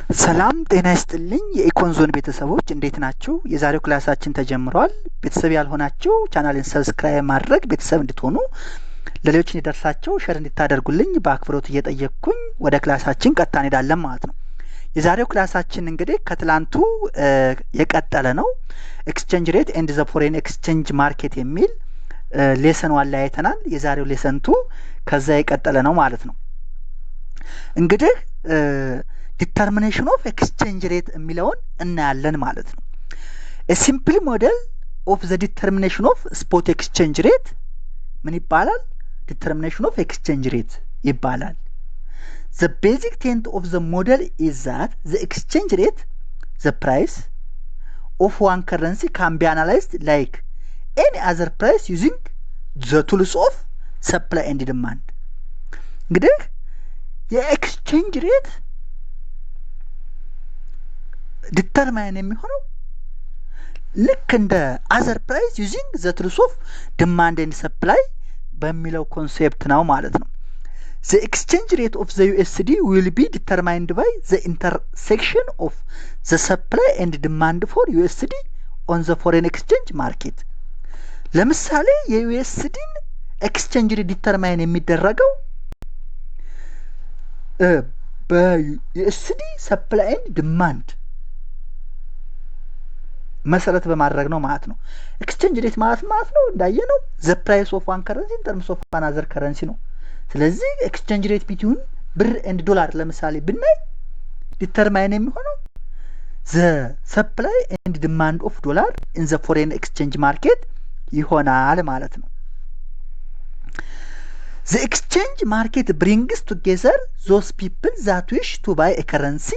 ሰላም ጤና ይስጥልኝ የኢኮንዞን ቤተሰቦች እንዴት ናችሁ? የዛሬው ክላሳችን ተጀምሯል። ቤተሰብ ያልሆናችሁ ቻናሌን ሰብስክራይብ ማድረግ ቤተሰብ እንድትሆኑ ለሌሎች እንዲደርሳቸው ሼር እንድታደርጉልኝ በአክብሮት እየጠየቅኩኝ ወደ ክላሳችን ቀጥታ እንሄዳለን ማለት ነው። የዛሬው ክላሳችን እንግዲህ ከትላንቱ የቀጠለ ነው። ኤክስቼንጅ ሬት ኤንድ ዘ ፎሬን ኤክስቼንጅ ማርኬት የሚል ሌሰን ዋን ላይ አይተናል። የዛሬው ሌሰን ቱ ከዛ የቀጠለ ነው ማለት ነው። እንግዲህ ዲተርሚኔሽን ኦፍ ኤክስቼንጅ ሬት የሚለውን እናያለን ማለት ነው። ሲምፕል ሞዴል ኦፍ ዘ ዲተርሚኔሽን ኦፍ ስፖት ኤክስቼንጅ ሬት ምን ይባላል? ዲተርሚኔሽን ኦፍ ኤክስቼንጅ ሬት ይባላል። ዘ ቤዚክ ቴንት ኦፍ ዘ ሞዴል ኢዝ ዛት ዘ ኤክስቼንጅ ሬት ዘ ፕራይስ ኦፍ ዋን ከረንሲ ካን ቢ አናላይዝድ ላይክ ኤኒ አዘር ፕራይስ ዩዚንግ ዘ ቱልስ ኦፍ ሰፕላይ ኤንድ ዲማንድ። እንግዲህ የኤክስቼንጅ ሬት ዲተርማይን የሚሆነው ልክ እንደ አዘር ፕራይስ ዩዚንግ ዘ ቱልስ ኦፍ ዲማንድ ኤንድ ሰፕላይ በሚለው ኮንሴፕት ነው ማለት ነው። ዘ ኤክስቼንጅ ሬት ኦፍ ዘ ዩኤስዲ ዊል ቢ ዲተርማይንድ ባይ ዘ ኢንተርሴክሽን ኦፍ ዘ ሰፕላይ ኤንድ ዲማንድ ፎር ዩኤስዲ ኦን ዘ ፎሬን ኤክስቼንጅ ማርኬት። ለምሳሌ የዩኤስዲን ኤክስቼንጅ ሬት ዲተርማይን የሚደረገው በዩኤስዲ ሰፕላይ ኤንድ ዲማንድ መሰረት በማድረግ ነው ማለት ነው። ኤክስቼንጅ ሬት ማለት ነው እንዳየነው ዘ ፕራይስ ኦፍ ዋን ከረንሲ ኢን ተርምስ ኦፍ አናዘር ከረንሲ ነው። ስለዚህ ኤክስቼንጅ ሬት ቢትዊን ብር ኤንድ ዶላር ለምሳሌ ብናይ ዲተርማይን የሚሆነው ዘ ሰፕላይ ኤንድ ዲማንድ ኦፍ ዶላር ኢን ዘ ፎሬን ኤክስቼንጅ ማርኬት ይሆናል ማለት ነው። ዘ ኤክስቼንጅ ማርኬት ብሪንግስ ቱጌዘር ዞስ ፒፕል ዛት ዊሽ ቱ ባይ ኤ ከረንሲ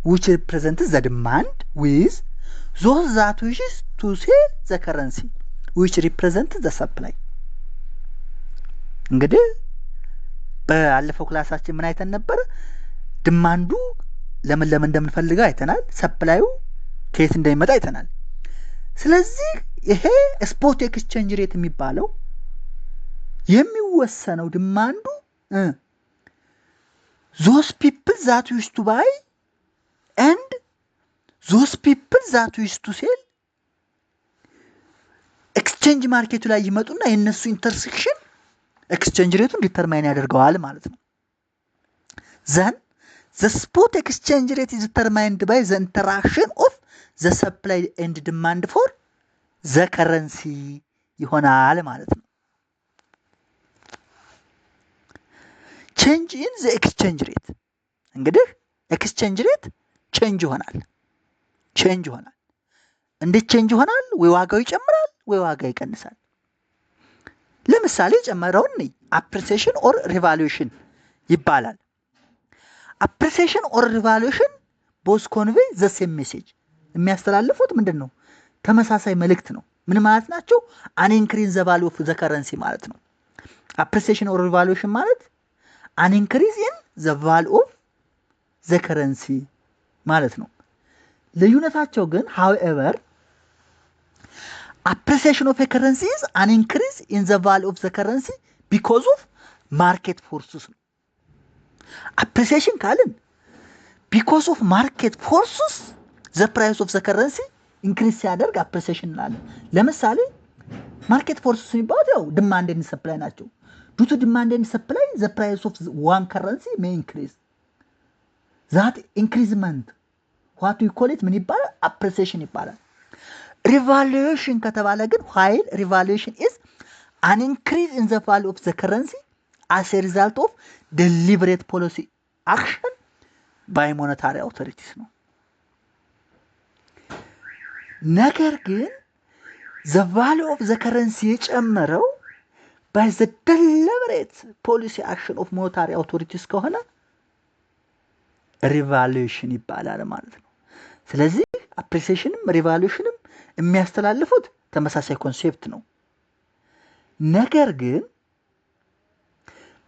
ዊች ሪፕሬዘንትስ ዘ ዲማንድ ዊዝ ዞስ ዛት ዊሽስ ቱ ሴል ዘ ከረንሲ ዊች ሪፕሬዘንትስ ዘ ሰፕላይ። እንግዲህ ባለፈው ክላሳችን ምን አይተን ነበረ? ዲማንዱ ለምን እንደምንፈልገው አይተናል። ሰፕላዩ ከየት እንደሚመጣ አይተናል። ስለዚህ ይሄ ስፖት ኤክስቼንጅ ሬት የሚባለው የሚወሰነው ዲማንዱ ዞስ ፒፕል ዛት ዊሽ ቱ ባይ ኤንድ ዞስ ፒፕል ዛት ዊሽ ቱ ሴል ኤክስቼንጅ ማርኬቱ ላይ ይመጡና የነሱ ኢንተርሴክሽን ኤክስቼንጅ ሬቱን ዲተርማይን ያደርገዋል ማለት ነው። ዘን ዘ ስፖት ኤክስቼንጅ ሬት ኢዝ ዲተርማይንድ ባይ ዘ ኢንተራክሽን ኦፍ ዘ ሰፕላይ ኤንድ ዲማንድ ፎር ዘ ከረንሲ ይሆናል ማለት ነው። ቼንጅ ኢን ዘ ኤክስቼንጅ ሬት እንግዲህ ኤክስቼንጅ ሬት ቼንጅ ይሆናል። እንዴት ቼንጅ ይሆናል? ወይ ዋጋው ይጨምራል ወይ ዋጋ ይቀንሳል። ለምሳሌ የጨመረውን አፕሪሲዬሽን ኦር ሪቫሉዌሽን ይባላል። አፕሪሲዬሽን ኦር ሪቫሉዌሽን ቦዝ ኮንቬይ ዘ ሴም ሜሴጅ የሚያስተላልፉት ምንድን ነው? ተመሳሳይ መልእክት ነው። ምን ማለት ናቸው? አን ኢንክሪዝ ዘ ቫልዩ ኦፍ ዘ ከረንሲ ማለት ነው። አፕሪሲዬሽን ኦር ሪቫሉዌሽን ማለት አን ኢንክሪዝ ኢን ዘ ቫልዩ ኦፍ ዘ ከረንሲ ማለት ነው። ልዩነታቸው ግን however appreciation of a currency is an increase in the value of the currency because of market forces ነው። appreciation ካልን because of market forces the price of the currency increase ሲያደርግ appreciation እንላለን። ለምሳሌ market forces የሚባሉት ያው demand and supply ናቸው። due to demand and supply the price of one currency may increase. that increasement what we call it ምን ይባላል? appreciation ይባላል። revaluation ከተባለ ግን while revaluation is an increase in the value of the currency as a result of deliberate policy action by monetary authorities ነው። ነገር ግን the value of the currency የጨመረው by the deliberate policy action of monetary authorities ከሆነ ሪቫሉዌሽን ይባላል ማለት ነው። ስለዚህ አፕሪሲዬሽንም ሪቫሉዌሽንም የሚያስተላልፉት ተመሳሳይ ኮንሴፕት ነው። ነገር ግን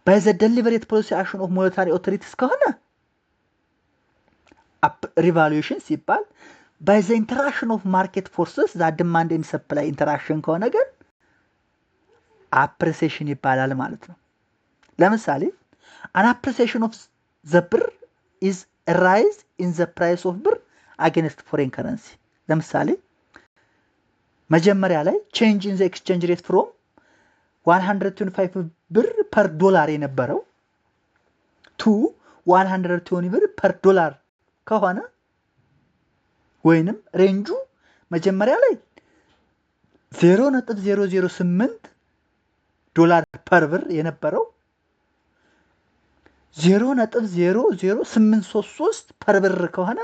by the deliberate policy action of monetary authorities ከሆነ ሪቫሉዌሽን ሲባል by the interaction of market forces that demand and supply interaction ከሆነ ግን አፕሪሲዬሽን ይባላል ማለት ነው። ለምሳሌ an appreciation of the ብር is ራይዝ ኢን ዘ ፕራይስ ኦፍ ብር አጌንስት ፎሬን ከረንሲ። ለምሳሌ መጀመሪያ ላይ ቼንጅ ኢን ዘ ኤክስቼንጅ ሬት ፍሮም 125 ብር ፐር ዶላር የነበረው ቱ 120 ብር ፐር ዶላር ከሆነ ወይንም ሬንጁ መጀመሪያ ላይ 0.008 ዶላር ፐር ብር የነበረው 0.00833 ፐር ብር ከሆነ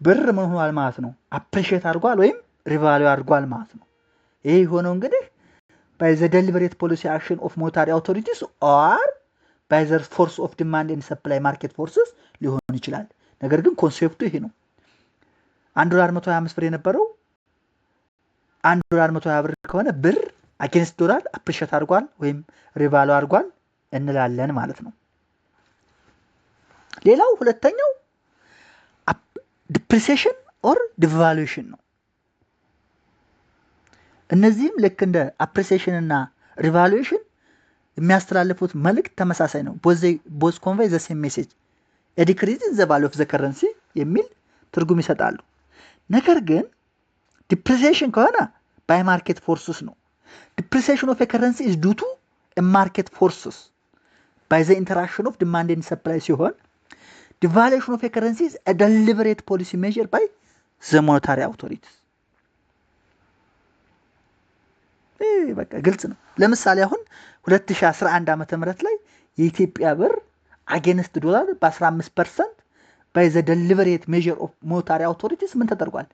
ብር ምን ሆኗል ማለት ነው? አፕሪሺየት አድርጓል ወይም ሪቫሉ አድርጓል ማለት ነው። ይሄ የሆነው እንግዲህ by the deliberate policy action of monetary authorities or by the force of demand and supply market forces ሊሆን ይችላል። ነገር ግን ኮንሴፕቱ ይሄ ነው። $1 125 ብር የነበረው $1 120 ብር ከሆነ ብር አጌንስት ዶላር አፕሪሺየት አድርጓል ወይም ሪቫሉ አድርጓል እንላለን ማለት ነው። ሌላው ሁለተኛው ዲፕሪሲዬሽን ኦር ዲቫሉዌሽን ነው። እነዚህም ልክ እንደ አፕሪሲዬሽን እና ሪቫሉዌሽን የሚያስተላልፉት መልእክት ተመሳሳይ ነው። ቦዝ ኮንቬይ ዘ ሴም ሜሴጅ ኤ ዲክሪዝ ኢን ዘ ቫልዩ ኦፍ ዘ ከረንሲ የሚል ትርጉም ይሰጣሉ። ነገር ግን ዲፕሪሲዬሽን ከሆነ ባይ ማርኬት ፎርስስ ነው። ዲፕሪሲዬሽን ኦፍ ኤ ከረንሲ ኢዝ ዱ ቱ ማርኬት ፎርስስ ባይ ዘ ኢንተራክሽን ኦፍ ዲማንድ ኤንድ ሰፕላይ ሲሆን devaluation of a currency is a deliberate policy measure by the monetary authorities። በቃ ግልጽ ነው። ለምሳሌ አሁን 2011 ዓመተ ምህረት ላይ የኢትዮጵያ ብር አጌንስት ዶላር በ15% by the deliberate measure of monetary authorities ምን ተደርጓል?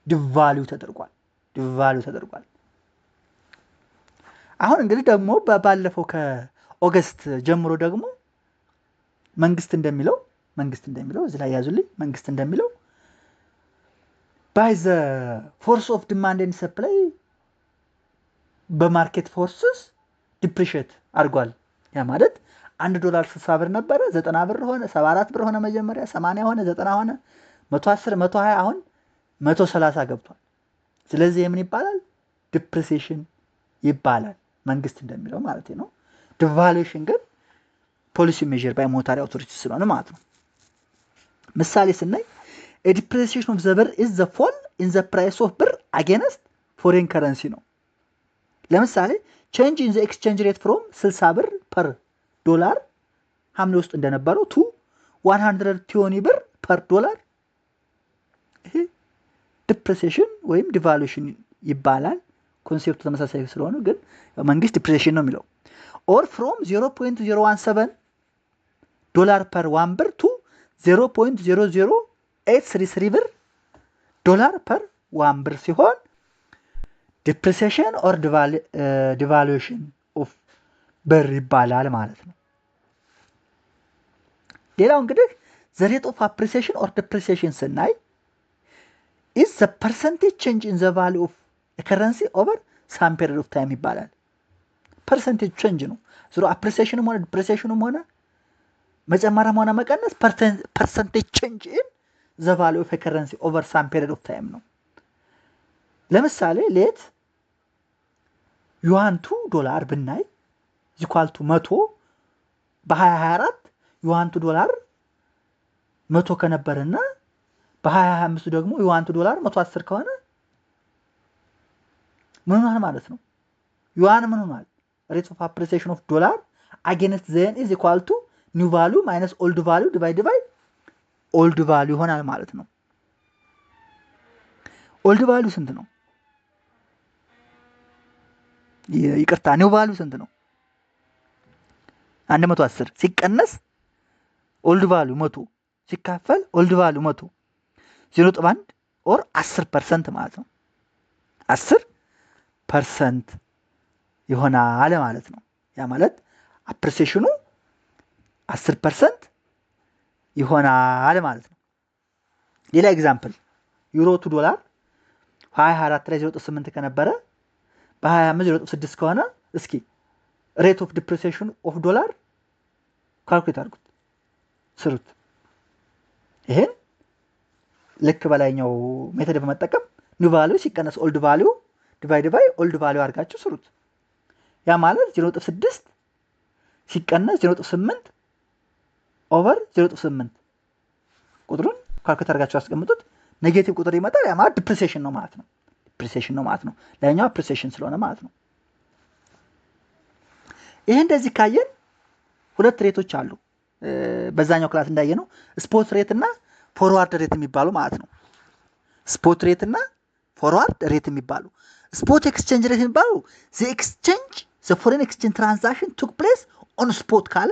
ዲቫሉ ተደርጓል። አሁን እንግዲህ ደግሞ ባለፈው ከኦገስት ጀምሮ ደግሞ መንግስት እንደሚለው እዚህ ላይ ያዙልኝ። መንግስት እንደሚለው by the force of demand and supply በማርኬት ፎርስስ ዲፕሪሺየት አድርጓል። ያ ማለት $1 60 ብር ነበረ፣ 90 ብር ሆነ፣ 74 ብር ሆነ፣ መጀመሪያ 80 ሆነ፣ 90 ሆነ፣ 110 120 አሁን 130 ገብቷል። ስለዚህ ምን ይባላል? ዲፕሪሲዬሽን ይባላል፣ መንግስት እንደሚለው ማለት ነው። ዲቫሉዌሽን ግን ፖሊሲ ሜዥር ባይ ሞኔታሪ አውቶሪቲስ ስለሆነ ማለት ነው። ምሳሌ ስናይ a depreciation of the ብር is the fall in the price of ብር against foreign currency ነው። ለምሳሌ change in the exchange rate from 60 ብር per ዶላር ሐምሌ ውስጥ እንደነበረው to 120 ብር per ዶላር ይሄ depreciation ወይም devaluation ይባላል። ኮንሴፕቱ ተመሳሳይ ስለሆነ ግን መንግስት depreciation ነው የሚለው። or from 0.017 ዶላር per 1 ብር to 0.00833 ብር ዶላር per 1 ብር ሲሆን depreciation or devaluation of ብር ይባላል ማለት ነው። ሌላው እንግዲህ the rate of appreciation or depreciation ስናይ is the percentage change in the value of a currency over some period of time ይባላል። percentage change ነው። ዞሮ appreciationም ሆነ depreciationም ሆነ መጨመርም ሆነ መቀነስ percentage change in the value of a currency over some period of time ነው። ለምሳሌ ሌት ዩዋን ቱ ዶላር ብናይ equal to 100 በ2024 ዩዋን ቱ ዶላር 100 ከነበረና በ2025 ደግሞ ዩዋን ቱ ዶላር 110 ከሆነ ምን ሆነ ማለት ነው? ዩዋን ምን ሆኗል? rate of appreciation of dollar against the yen is equal to new value minus old value divided by old value ይሆናል ማለት ነው። old value ስንት ነው? ይቅርታ new value ስንት ነው? 110 ሲቀነስ old value 100 ሲካፈል old value 100 0.1 or 10% ማለት ነው። 10% ይሆናል ማለት ነው። ያ ማለት አፕሪሲዬሽኑ 10% ይሆናል ማለት ነው። ሌላ ኤግዛምፕል ዩሮ ቱ ዶላር 2024 ላይ 0.8 ከነበረ በ25 0.6 ከሆነ እስኪ ሬት ኦፍ ዲፕሪሲዬሽን ኦፍ ዶላር ካልኩሌት አድርጉት ስሩት። ይሄን ልክ በላይኛው ሜተድ በመጠቀም ኒው ቫልዩ ሲቀነስ ኦልድ ቫልዩ ዲቫይድ ባይ ኦልድ ቫልዩ አድርጋችሁ ስሩት። ያ ማለት 0.6 ሲቀነስ 0.8 ኦቨር 0.8 ቁጥሩን ካልኩሌት አድርጋችሁ አስቀምጡት። ኔጌቲቭ ቁጥር ይመጣል። ያ ማለት ዲፕሪሲዬሽን ነው ማለት ነው። ዲፕሪሲዬሽን ነው ማለት ነው። ላይኛው አፕሪሲዬሽን ስለሆነ ማለት ነው። ይሄ እንደዚህ ካየን ሁለት ሬቶች አሉ። በዛኛው ክላስ እንዳየነው ስፖት ሬት እና ፎርዋርድ ሬት የሚባሉ ማለት ነው። ስፖት ሬት እና ፎርዋርድ ሬት የሚባሉ ስፖት ኤክስቼንጅ ሬት የሚባሉ ዘ ኤክስቼንጅ ዘ ፎሬን ኤክስቼንጅ ትራንዛክሽን ቱክ ፕሌስ ኦን ስፖት ካለ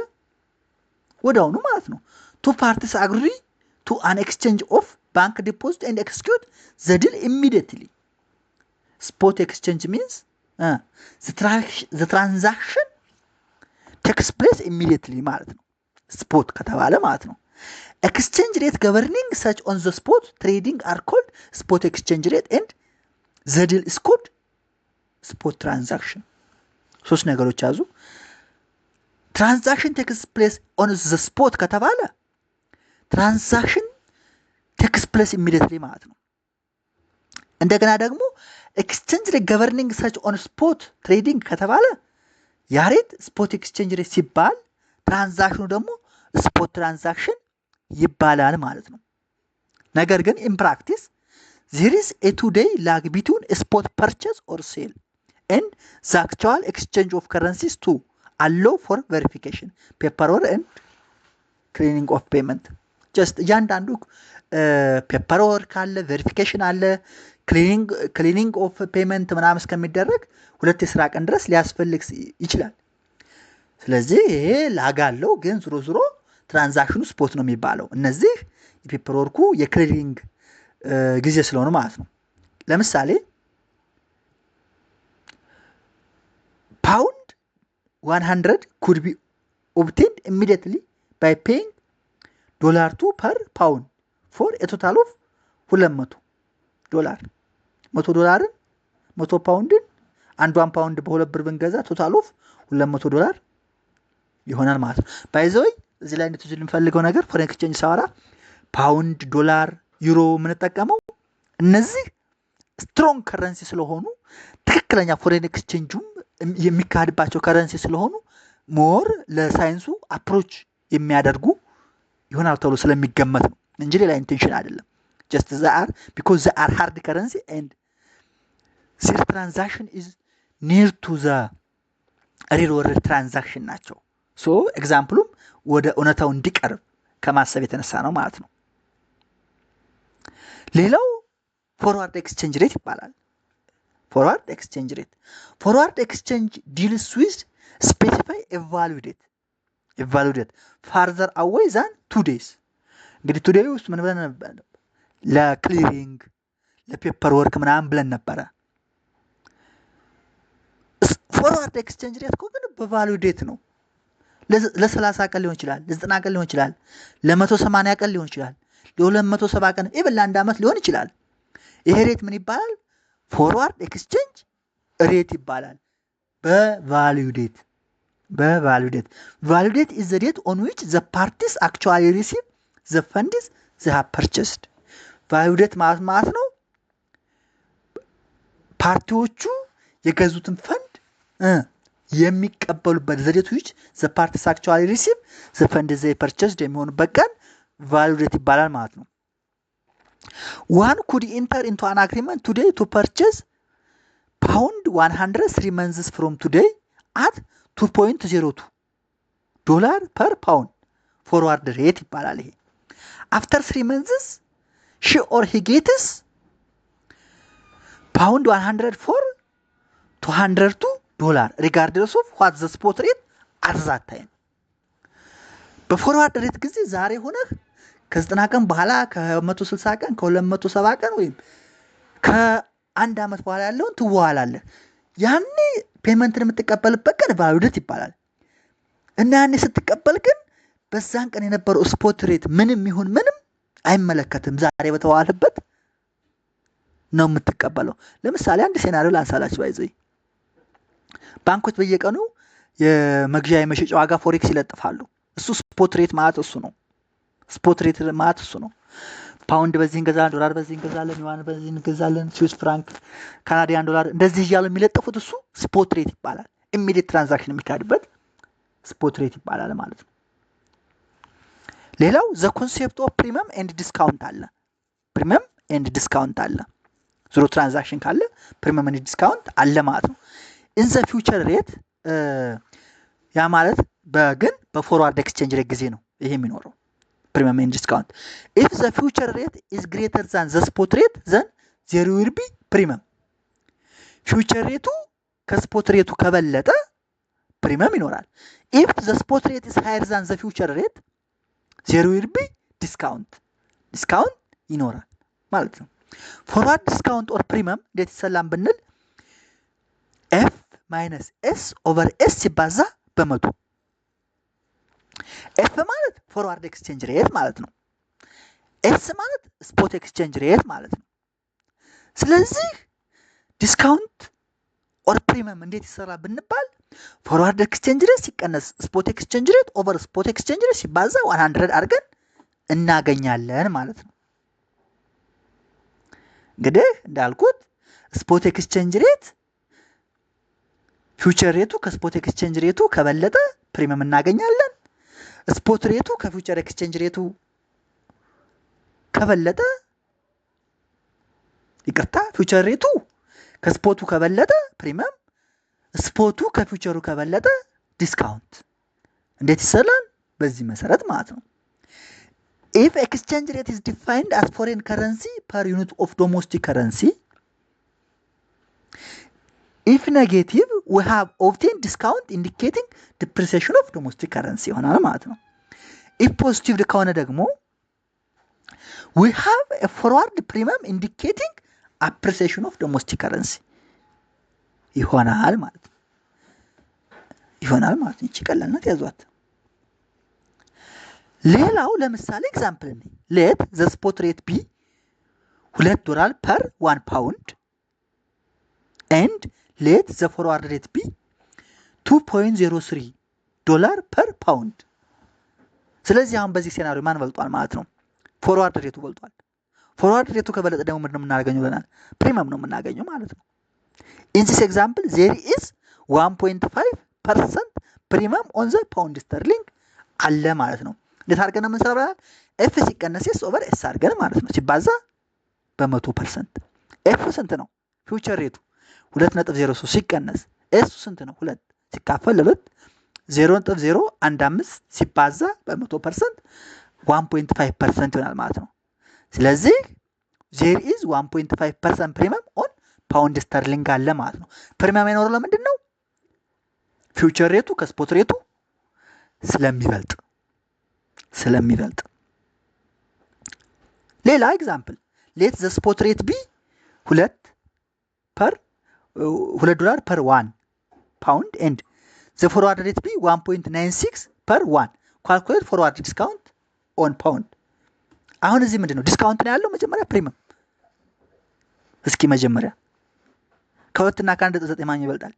ወዲያውኑ ማለት ነው። ቱ ፓርቲስ አግሪ ቱ አን ኤክስቼንጅ ኦፍ ባንክ ዲፖዚት ኤንድ ኤክስኪዩት ዘ ዲል ኢሚዲየትሊ። ስፖት ኤክስቼንጅ ሚንስ ዘ ትራንዛክሽን ቴክስ ፕሌስ ኢሚዲየትሊ ማለት ነው። ስፖት ከተባለ ማለት ነው። ኤክስቼንጅ ሬት ገቨርኒንግ ሰች ኦን ዘ ስፖት ትሬዲንግ አር ኮልድ ስፖት ኤክስቼንጅ ሬት ኤንድ ዘ ዲል ኢዝ ኮልድ ስፖት ትራንዛክሽን። ሶስት ነገሮች ያዙ። ትራንዛክሽን ቴክስ ፕሌስ ኦን ዘ ስፖት ከተባለ ትራንዛክሽን ቴክስ ፕሌስ ኢሚዲየትሊ ማለት ነው። እንደገና ደግሞ ኤክስቼንጅ ሬት ገቨርኒንግ ሰች ኦን ስፖት ትሬዲንግ ከተባለ ያ ሬት ስፖት ኤክስቼንጅ ሬት ሲባል ትራንዛክሽኑ ደግሞ ስፖት ትራንዛክሽን ይባላል ማለት ነው። ነገር ግን ኢን ፕራክቲስ ዜር ኢዝ ኤ ቱ ዴይ ላግ ቢትዊን ስፖት ፐርቼዝ ኦር ሴል ኤንድ ዘ አክቹዋል ኤክስቼንጅ ኦፍ ከረንሲስ ቱ አሎው ፎር ቬሪፊኬሽን ፔፐር ወርክ ኤንድ ክሊኒንግ ኦፍ ፔመንት። ጀስት እያንዳንዱ ፔፐር ወርክ አለ፣ ቬሪፊኬሽን አለ፣ ክሊኒንግ ኦፍ ፔመንት ምናምን እስከሚደረግ 2 የስራ ቀን ድረስ ሊያስፈልግ ይችላል። ስለዚህ ይሄ ላግ አለው፣ ግን ዞሮ ዞሮ ትራንዛክሽኑ ስፖት ነው የሚባለው። እነዚህ የፔፐር ወርኩ የክሊኒንግ ጊዜ ስለሆኑ ማለት ነው። ለምሳሌ ፓውንድ 100 could be obtained immediately by paying $2 per pound for a total of $200 $100 100 ፓውንድን አንዷን ፓውንድ በ2 ብር ብንገዛ ቶታል ኦፍ $200 ይሆናል ማለት ነው። ባይ ዘ ወይ እዚህ ላይ እንድትይዙ የምፈልገው ነገር ፎሬን ኤክስቼንጅ ሳወራ ፓውንድ፣ ዶላር፣ ዩሮ የምንጠቀመው እነዚህ ስትሮንግ ከረንሲ ስለሆኑ ትክክለኛ ፎሬን ኤክስቼንጁም የሚካሄድባቸው ከረንሲ ስለሆኑ ሞር ለሳይንሱ አፕሮች የሚያደርጉ ይሆናል ተብሎ ስለሚገመት ነው እንጂ ሌላ ኢንቴንሽን አይደለም። ጀስት because they are hard currency and their transaction is near to the real world transaction ናቸው። ሶ ኤግዛምፕሉም ወደ እውነታው እንዲቀርብ ከማሰብ የተነሳ ነው ማለት ነው። ሌላው ፎርዋርድ ኤክስቼንጅ ሬት ይባላል። ፎርዋርድ ኤክስቼንጅ ሬት ፎርዋርድ ኤክስቼንጅ ዲልስ ዊዝ ስፔሲፋይ ኤቫሉዴት ፋርዘር አዌይ ዛን 2 days። እንግዲህ 2 days ውስጥ ምን ብለን ነበር? ለክሊሪንግ ለፔፐር ወርክ ምናምን ብለን ነበረ። ፎርዋርድ ኤክስቼንጅ ሬት እኮ ግን በቫሉዴት ነው። ለ30 ቀን ሊሆን ይችላል፣ ለ90 ቀን ሊሆን ይችላል፣ ለ180 ቀን ሊሆን ይችላል፣ ለ270 ቀን ኢቭን ለ1 ዓመት ሊሆን ይችላል። ይሄ ሬት ምን ይባላል? ፎርዋርድ ኤክስቼንጅ ሬት ይባላል። በቫሉዴት ቫሉዴት ኢዝ ዘ ዴት ኦን ዊች ዘ ፓርቲስ አክቹዋሊ ሪሲቭ ዘ ፈንድስ ዘ ሃቭ ፐርቼስድ። ቫሉዴት ማለት ነው ፓርቲዎቹ የገዙትን ፈንድ የሚቀበሉበት ዘ ዴት ዊች ዘ ፓርቲስ አክቹዋሊ ሪሲቭ ዘ ፈንድስ ዘ ፐርቼስድ የሚሆኑበት ቀን ቫሉዴት ይባላል ማለት ነው። One could enter into an agreement today to purchase pound 100 3 months from today at $2.02 per pound. Forward rate ይባላል ይሄ። After 3 months she or he gets pound 100 for $202 regardless of what the spot rate at that time. በፎርዋርድ ሬት ጊዜ ዛሬ ሆነህ ከ90 ቀን በኋላ ከ160 ቀን ከ270 ቀን ወይም ከ1 ዓመት በኋላ ያለውን ትዋዋላለህ። ያኔ ፔመንትን የምትቀበልበት ቀን ቫሉዴት ይባላል። እና ያኔ ስትቀበል ግን በዛን ቀን የነበረው ስፖት ሬት ምንም ይሁን ምንም አይመለከትም። ዛሬ በተዋዋልበት ነው የምትቀበለው። ለምሳሌ አንድ ሴናሪዮ ላንሳላችሁ። ባይዘይ ባንኮች በየቀኑ የመግዣ የመሸጫ ዋጋ ፎሬክስ ይለጥፋሉ። እሱ ስፖት ሬት ማለት እሱ ነው። ስፖት ሬት ማለት እሱ ነው። ፓውንድ በዚህ እንገዛለን፣ ዶላር በዚህ እንገዛለን፣ ዩዋን በዚህ እንገዛለን፣ ስዊስ ፍራንክ፣ ካናዲያን ዶላር እንደዚህ እያሉ የሚለጥፉት እሱ ስፖት ሬት ይባላል። ኢሚዲየት ትራንዛክሽን የሚካሄድበት ስፖት ሬት ይባላል ማለት ነው። ሌላው ዘ ኮንሴፕት ኦፍ ፕሪሚየም ኤንድ ዲስካውንት አለ። ፕሪሚየም ኤንድ ዲስካውንት አለ። ዞሮ ትራንዛክሽን ካለ ፕሪሚየም ኤንድ ዲስካውንት አለ ማለት ነው። ኢን ዘ ፊውቸር ሬት ያ ማለት ግን በፎርዋርድ ኤክስቼንጅ ሬት ጊዜ ነው ይሄ የሚኖረው ፕሪሚየም ኤንድ ዲስካውንት። ኢፍ ዘ ፊውቸር ሬት ኢዝ ግሬተር ዛን ዘ ስፖት ሬት ዘን ዜር ዊል ቢ ፕሪሚየም። ፊውቸር ሬቱ ከስፖት ሬቱ ከበለጠ ፕሪሚየም ይኖራል። ኢፍ ዘ ስፖት ሬት ኢዝ ሃየር ዛን ዘ ፊውቸር ሬት ዜር ዊል ቢ ዲስካውንት ይኖራል ማለት ነው። ፎርዋርድ ዲስካውንት ኦር ፕሪሚየም እንዴት ይሰላም ብንል ኤፍ ማይነስ ኤስ ኦቨር ኤስ ሲባዛ በመቶ። ኤፍ ማለት ፎርዋርድ ኤክስቼንጅ ሬት ማለት ነው። ኤስ ማለት ስፖት ኤክስቼንጅ ሬት ማለት ነው። ስለዚህ ዲስካውንት ኦር ፕሪሚየም እንዴት ይሰራ ብንባል ፎርዋርድ ኤክስቼንጅ ሬት ሲቀነስ ስፖት ኤክስቼንጅ ሬት ኦቨር ስፖት ኤክስቼንጅ ሬት ሲባዛ 100 አድርገን እናገኛለን ማለት ነው። እንግዲህ እንዳልኩት ስፖት ኤክስቼንጅ ሬት ፊውቸር ሬቱ ከስፖት ኤክስቼንጅ ሬቱ ከበለጠ ፕሪሚየም እናገኛለን። ስፖት ሬቱ ከፊውቸር ኤክስቼንጅ ሬቱ ከበለጠ ፊውቸር ሬቱ ከስፖቱ ከበለጠ ፕሪሚየም፣ ስፖቱ ከፊውቸሩ ከበለጠ ዲስካውንት። እንዴት ይሰራል? በዚህ መሰረት ማለት ነው። ኢፍ ኤክስቼንጅ ሬት ኢዝ ዲፋይንድ አስ ፎሬን ከረንሲ ፐር ዩኒት ኦፍ ዶሜስቲክ ከረንሲ ኢፍ ኔጌቲቭ ዊ ሃቭ ኦብቴን ዲስካውንት ኢንዲኬቲንግ ዲፕሪሲዬሽን ኦፍ ዶሜስቲክ ከረንሲ ይሆናል ማለት ነው። ኢፍ ፖዚቲቭ ከሆነ ደግሞ ዊ ሃቭ ኤ ፎርዋርድ ፕሪሚየም ኢንዲኬቲንግ አፕሪሲዬሽን ኦፍ ዶሜስቲክ ከረንሲ ይሆናል ማለት ነው። ይቺ ቀላል ናት፣ ያዟት። ሌላው ለምሳሌ ኤግዛምፕል ነኝ። ሌት ዘ ስፖት ሬት ቢ $2 ፐር 1 ፓውንድ ኤንድ ሌት ዘ ፎርዋርድ ሬት ቢ $2.03 ፐር ፓውንድ። ስለዚህ አሁን በዚህ ሴናሪዮ ማን በልጧል ማለት ነው? ፎርዋርድ ሬቱ በልጧል። ፎርዋርድ ሬቱ ከበለጠ ደግሞ ምንድን ነው የምናገኘው ብለናል? ፕሪሚየም ነው የምናገኘው ማለት ነው። ኢን ዚስ ኤግዛምፕል ዜር ኢዝ 1.5% ፕሪሚየም ኦን ዘ ፓውንድ ስተርሊንግ አለ ማለት ነው። እንዴት አድርገን ነው የምንሰራው ብለናል? ኤፍ ሲቀነስ ኤስ ኦቨር ኤስ አድርገን ማለት ነው ሲባዛ በ100%። ኤፍ ስንት ነው? ፊውቸር ሬቱ 2.03 ሲቀነስ ኤሱ ስንት ነው? 2 ሲካፈል ለ2 0.015 ሲባዛ በ100% 1.5% ይሆናል ማለት ነው። ስለዚህ ዜር ኢዝ 1.5% ፕሪሚየም ኦን ፓውንድ ስተርሊንግ አለ ማለት ነው። ፕሪሚየም የኖረው ለምንድን ነው? ፊውቸር ሬቱ ከስፖት ሬቱ ስለሚበልጥ። ሌላ ኤግዛምፕል ሌት ዘ ስፖት ሬት ቢ $2 ፐር 1 ፓውንድ ኤንድ ዘ ፎርዋርድ ሬት ቢ 1.96 ፐር 1 ካልኩሌት ፎርዋርድ ዲስካውንት ኦን ፓውንድ። አሁን እዚህ ምንድን ነው ዲስካውንት ነው ያለው? መጀመሪያ ፕሪሚየም። እስኪ መጀመሪያ ከ2 እና ከ1.9 ማን ይበልጣል?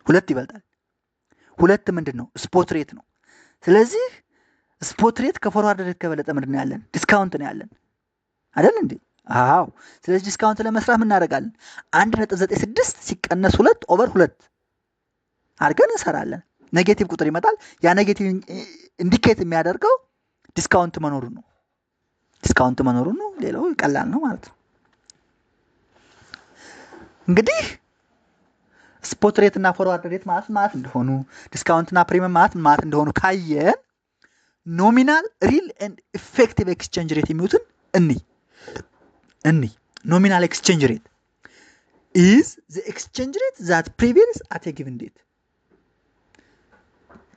2 ይበልጣል። 2 ምንድን ነው? ስፖት ሬት ነው። ስለዚህ ስፖት ሬት ከፎርዋርድ ሬት ከበለጠ ምንድን ነው ያለን? ዲስካውንት ነው ያለን አይደል እንዴ? አዎ። ስለዚህ ዲስካውንት ለመስራት ምን እናደርጋለን? 1.96 ሲቀነስ 2 ኦቨር 2 አድርገን እንሰራለን። ኔጌቲቭ ቁጥር ይመጣል። ያ ኔጌቲቭ ኢንዲኬት የሚያደርገው ዲስካውንት መኖሩን ነው። ሌላው ቀላል ነው ማለት ነው። እንግዲህ ስፖት ሬት እና ፎርዋርድ ሬት ማለት እንደሆኑ፣ ዲስካውንት እና ፕሪሚየም ማለት እንደሆኑ ካየን ኖሚናል ሪል ኤንድ ኢፌክቲቭ ኤክስቼንጅ ሬት የሚሉትን እኒ ኖሚናል ኤክስቼንጅ ሬት ኢዝ ዘ ኤክስቼንጅ ሬት ዛት ፕሪቬልስ አት ኤ ጊቭን ዴት።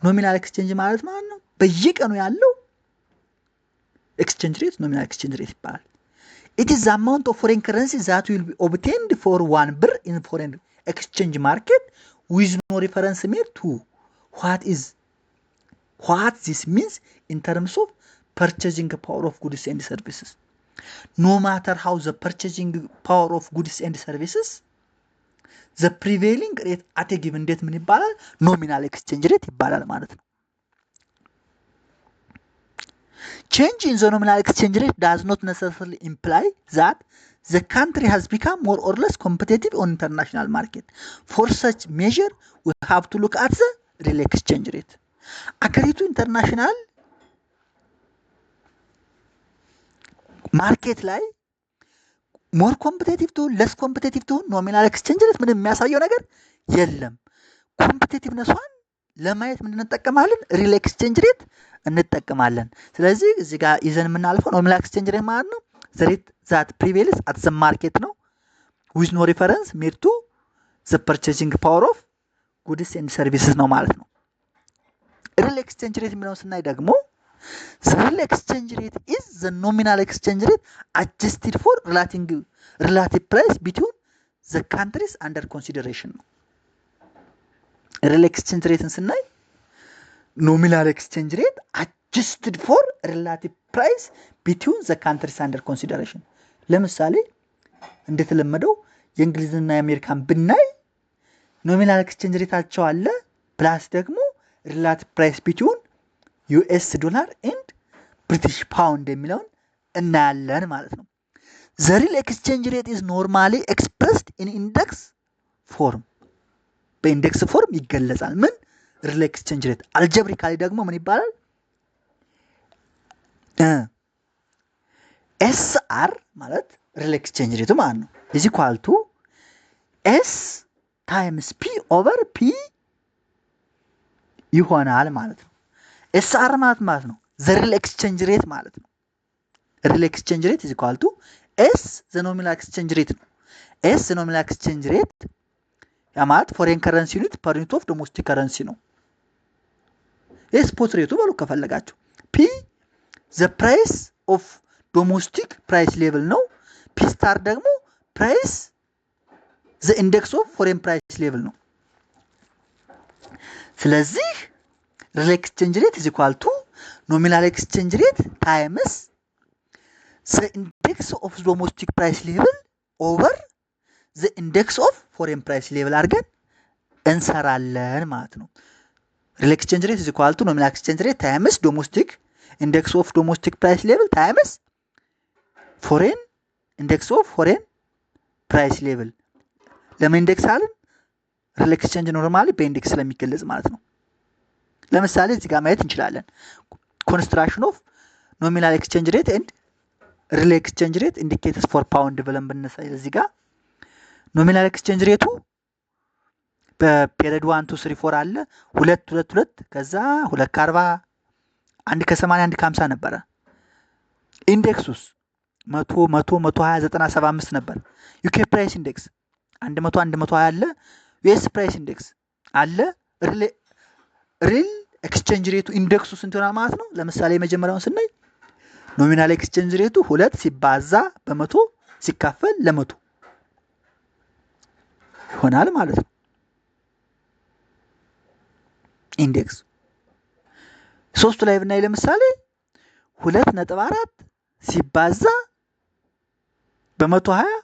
ኖሚናል ኤክስቼንጅ ማለት ነው በየቀኑ ያለው ኤክስቼንጅ ሬት ኖሚናል ኤክስቼንጅ ሬት ይባላል። ኢት ኢዝ ዘ አማውንት ኦፍ ፎሬን ከረንሲ ዛት ዊል ቢ ኦብቴንድ ፎር 1 ብር ኢን ፎሬን ኤክስቼንጅ ማርኬት ዊዝ ኖ ሪፈረንስ ሜድ ቱ what this means in terms of purchasing power of goods and services. No matter how the purchasing power of goods and services, the prevailing rate at a given date ምን ይባላል? ኖሚናል ኤክስቼንጅ ሬት ይባላል ማለት ነው። Change in the nominal exchange rate does not necessarily imply that the country has become more or less competitive on international market. For such measure, we have to look at the real exchange rate. አገሪቱ ኢንተርናሽናል ማርኬት ላይ ሞር ኮምፒቴቲቭ ትሁን ለስ ኮምፒቴቲቭ ትሁን ኖሚናል ኤክስቼንጅ ሬት ምንም የሚያሳየው ነገር የለም። ኮምፒቴቲቭነሷን ለማየት ምን እንጠቀማለን? ሪል ኤክስቼንጅ ሬት እንጠቀማለን። ስለዚህ እዚህ ጋር ይዘን የምናልፈው ኖሚናል ኤክስቼንጅ ሬት ማለት ነው ዘ ሬት ዛት ፕሪቬልስ አት ዘ ማርኬት ነው ዊዝ ኖ ሪፈረንስ ሜድ ቱ ዘ ፐርቼዚንግ ፓወር ኦፍ ጉድስ ኤንድ ሰርቪስስ ነው ማለት ነው። ሪል ኤክስቼንጅ ሬት የሚለውን ስናይ ደግሞ ሪል ኤክስቼንጅ ሬት ኢዝ ዘ ኖሚናል ኤክስቼንጅ ሬት አጀስትድ ፎር ሪላቲቭ ፕራይስ ቢትዊን ዘ ካንትሪስ አንደር ኮንሲደሬሽን ነው። ሪል ኤክስቼንጅ ሬትን ስናይ ኖሚናል ኤክስቼንጅ ሬት አጀስትድ ፎር ሪላቲቭ ፕራይስ ቢትዊን ዘ ካንትሪስ አንደር ኮንሲደሬሽን። ለምሳሌ እንደተለመደው የእንግሊዝና የአሜሪካን ብናይ ኖሚናል ኤክስቼንጅ ሬታቸው አለ ፕላስ ደግሞ ሪላቲቭ ፕራይስ ቢትዊን ዩኤስ ዶላር ኤንድ ብሪቲሽ ፓውንድ የሚለውን እናያለን ማለት ነው። ዘ ሪል ኤክስቼንጅ ሬት ኢዝ ኖርማሊ ኤክስፕረስድ ኢን ኢንዴክስ ፎርም፣ በኢንዴክስ ፎርም ይገለጻል። ምን ሪል ኤክስቼንጅ ሬት። አልጀብሪካሊ ደግሞ ምን ይባላል? ኤስአር ማለት ሪል ኤክስቼንጅ ሬቱ ማለት ነው ኢዝ ኢኳል ቱ ኤስ ታይምስ ፒ ኦቨር ፒ ይሆናል ማለት ነው። ኤስአር ማለት ነው ዘ ሪል ኤክስቼንጅ ሬት ማለት ነው። ሪል ኤክስቼንጅ ሬት ኢዝ ኢኳል ቱ ኤስ ዘ ኖሚናል ኤክስቼንጅ ሬት ነው። ኤስ ዘ ኖሚናል ኤክስቼንጅ ሬት ያ ማለት ፎሬን ከረንሲ ዩኒት ፐር ዩኒት ኦፍ ዶሜስቲክ ከረንሲ ነው። ይህ ስፖት ሬቱ በሉ ከፈለጋችሁ። ፒ ዘ ፕራይስ ኦፍ ዶሜስቲክ ፕራይስ ሌቭል ነው። ፒ ስታር ደግሞ ፕራይስ ዘ ኢንዴክስ ኦፍ ፎሬን ፕራይስ ሌቭል ነው። ስለዚህ ሪል ኤክስቼንጅ ሬት ኢዝ ኢኳል ቱ ኖሚናል ኤክስቼንጅ ሬት ታይምስ ዘ ኢንዴክስ ኦፍ ዶሜስቲክ ፕራይስ ሌቭል ኦቨር ዘ ኢንዴክስ ኦፍ ፎሬን ፕራይስ ሌቭል አድርገን እንሰራለን ማለት ነው። ሪል ኤክስቼንጅ ሬት ኢዝ ኢኳል ቱ ኖሚናል ኤክስቼንጅ ሬት ታይምስ ዶሜስቲክ ኢንዴክስ ኦፍ ዶሜስቲክ ፕራይስ ሌቭል ታይምስ ፎሬን ኢንዴክስ ኦፍ ፎሬን ፕራይስ ሌቭል። ለምን ኢንዴክስ አለን? ሪል ኤክስቼንጅ ኖርማሊ በኢንዴክስ ስለሚገለጽ ማለት ነው። ለምሳሌ እዚህ ጋር ማየት እንችላለን። ኮንስትራክሽን ኦፍ ኖሚናል ኤክስቼንጅ ሬት ኤንድ ሪል ኤክስቼንጅ ሬት ኢንዲኬተርስ ፎር ፓውንድ ብለን ብንሳይ እዚህ ጋር ኖሚናል ኤክስቼንጅ ሬቱ በፔሪድ 1 2 3 4 አለ 2 2 2 ከዛ 2 ከ40 1 ከ80 1 ከ50 ነበረ። ኢንዴክሱስ 100 100 120 90 75 ነበር። ዩኬ ፕራይስ ኢንዴክስ 100 120 አለ። ዩኤስ ፕራይስ ኢንዴክስ አለ። ሪል ኤክስቼንጅ ሬቱ ኢንዴክሱ ስንት ይሆናል ማለት ነው? ለምሳሌ የመጀመሪያውን ስናይ ኖሚናል ኤክስቼንጅ ሬቱ 2 ሲባዛ በመቶ ሲካፈል ለመቶ ይሆናል ማለት ነው ኢንዴክስ። ሶስቱ ላይ ብናይ ለምሳሌ 2.4 ሲባዛ በ120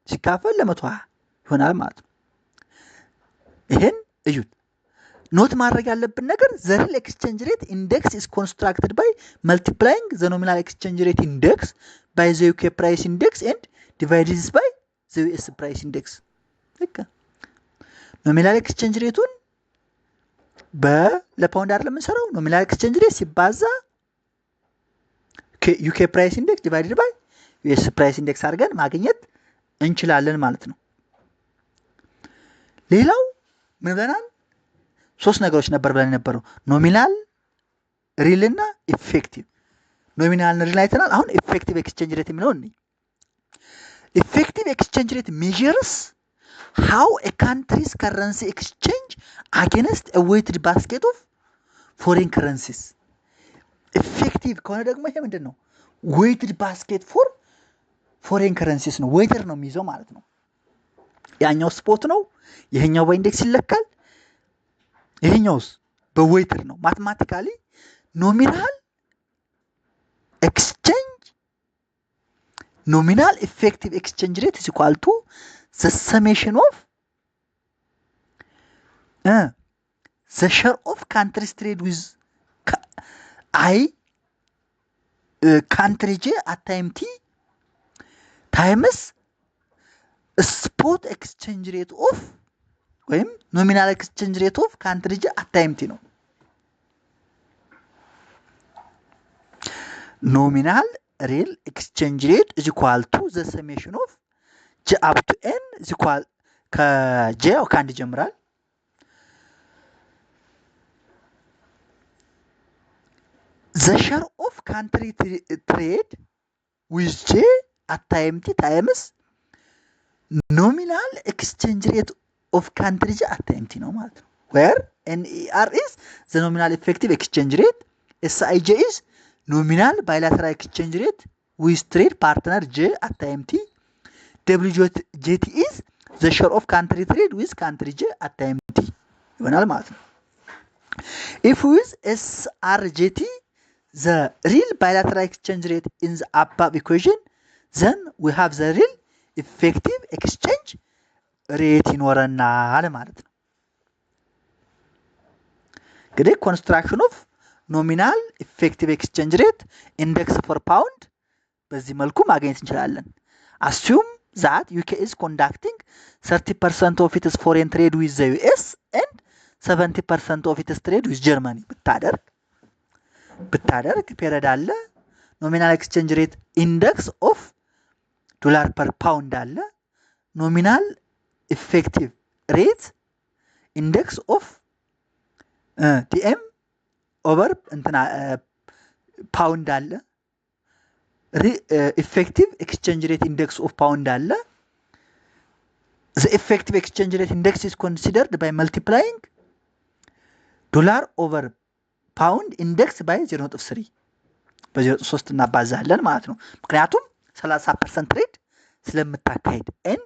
ሲካፈል ለ120 ይሆናል ማለት ነው። ይሄን እዩት። ኖት ማድረግ ያለብን ነገር ዘ ሪል ኤክስቼንጅ ሬት ኢንዴክስ ኢዝ ኮንስትራክትድ ባይ መልቲፕላይንግ ዘ ኖሚናል ኤክስቼንጅ ሬት ኢንዴክስ ባይ ዘ ዩኬ ፕራይስ ኢንዴክስ ኤንድ ዲቫይድስ ባይ ዘ ዩኤስ ፕራይስ ኢንዴክስ። ልክ ኖሚናል ኤክስቼንጅ ሬቱን ለፓውንድ አይደለም የምንሰራው። ኖሚናል ኤክስቼንጅ ሬት ሲባዛ ዩኬ ፕራይስ ኢንዴክስ ዲቫይድድ ባይ ዩኤስ ፕራይስ ኢንዴክስ አድርገን ማግኘት እንችላለን ማለት ነው። ሌላው ምን ብለናል? ሶስት ነገሮች ነበር ብለን የነበረው ኖሚናል፣ ሪል እና ኢፌክቲቭ። ኖሚናል ሪል አይተናል። አሁን ኢፌክቲቭ ኤክስቼንጅ ሬት የሚለው እንይ። ኢፌክቲቭ ኤክስቼንጅ ሬት ሜዥርስ ሃው ኤ ካንትሪስ ከረንሲ ኤክስቼንጅ አጌንስት ኤ ዌይትድ ባስኬት ኦፍ ፎሬን ከረንሲስ። ኢፌክቲቭ ከሆነ ደግሞ ይሄ ምንድን ነው? ዌይትድ ባስኬት ፎር ፎሬን ከረንሲስ ነው። ዌይትድ ነው የሚይዘው ማለት ነው። ያኛው ስፖት ነው፣ ይሄኛው በኢንዴክስ ይለካል። ይሄኛውስ በዌይትድ ነው። ማትማቲካሊ ኖሚናል ኤክስቼንጅ ኖሚናል ኢፌክቲቭ ኤክስቼንጅ ሬት ኢዝ ኢኳል ቱ ዘ ሰሜሽን ኦፍ ዘ ሼር ኦፍ ካንትሪስ ትሬድ ዊዝ አይ ካንትሪ ጄ አት ታይም ቲ ታይምስ ስፖት ኤክስቼንጅ ሬት ኦፍ ወይም ኖሚናል ኤክስቼንጅ ሬት ኦፍ ካንትሪ ጄ አት ታይም ቲ ነው። ኖሚናል real exchange rate is equal to the summation of j up to n is equal ከj ከአንድ ይጀምራል the share of country trade with j at time t times nominal exchange rate of country j at time t ነው ማለት ነው where NER is the nominal effective exchange rate SIJ is nominal bilateral exchange rate with trade partner J at time T. WJT is the share of country trade with country J at time T. ይሆናል ማለት ነው if with SRJT the real bilateral exchange rate in the above equation then we have the real effective exchange rate ይኖረናል ማለት ነው እንግዲህ construction of nominal effective exchange rate index for pound በዚህ መልኩ ማግኘት እንችላለን assume that UK is conducting 30% of its foreign trade with the US and 70% of its trade with Germany ብታደርግ ፔሪድ አለ nominal exchange rate index of dollar per pound አለ nominal effective rate index of DM over pound አለ effective exchange rate index of pound አለ the effective exchange rate index is considered by multiplying dollar over pound index by 0.3 በ0.3 እናባዛለን ማለት ነው ምክንያቱም 30% ትሬድ ስለምታካሄድ and